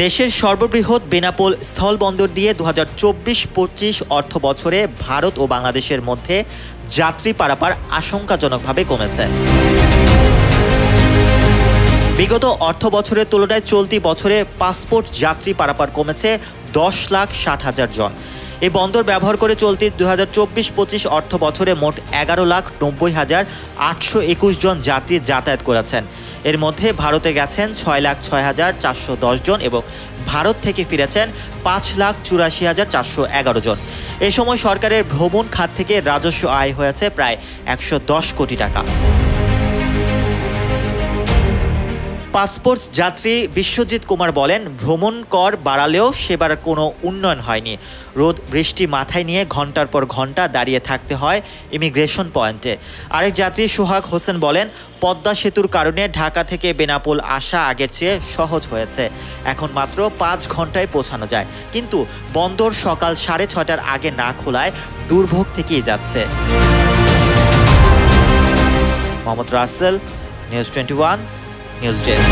দেশের সর্ববৃহৎ বেনাপোল স্থলবন্দর দিয়ে ২০২৪-২৫ অর্থ বছরে ভারত ও বাংলাদেশের মধ্যে যাত্রী পারাপার আশঙ্কাজনকভাবে কমেছে। বিগত অর্থ বছরের তুলনায় চলতি বছরে পাসপোর্ট যাত্রী পারাপার কমেছে ১০,৬০,০০০ জন। এই বন্দর ব্যবহার করে চলতি ২০২৪-২৫ অর্থ বছরে মোট ১১,৯০,৮২১ জন যাত্রী যাতায়াত করেছেন। এর মধ্যে ভারতে গেছেন ৬,০৬,৪১০ জন এবং ভারত থেকে ফিরেছেন ৫,৮৪,৪১১ জন। এ সময় সরকারের ভ্রমণ খাত থেকে রাজস্ব আয় হয়েছে প্রায় ১১০ কোটি টাকা। পাসপোর্ট যাত্রী বিশ্বজিৎ কুমার বলেন, ভ্রমণ কর বাড়ালেও সেবার কোনো উন্নয়ন হয়নি। রোদ বৃষ্টি মাথায় নিয়ে ঘন্টার পর ঘন্টা দাঁড়িয়ে থাকতে হয় ইমিগ্রেশন পয়েন্টে। আরেক যাত্রী সোহাগ হোসেন বলেন, পদ্মা সেতুর কারণে ঢাকা থেকে বেনাপোল আসা আগের চেয়ে সহজ হয়েছে। এখন মাত্র ৫ ঘন্টায় পৌঁছানো যায়, কিন্তু বন্দর সকাল ৬:৩০টার আগে না খোলায় দুর্ভোগ থেকেই যাচ্ছে। Mohammad Rasel, news 21 news desk.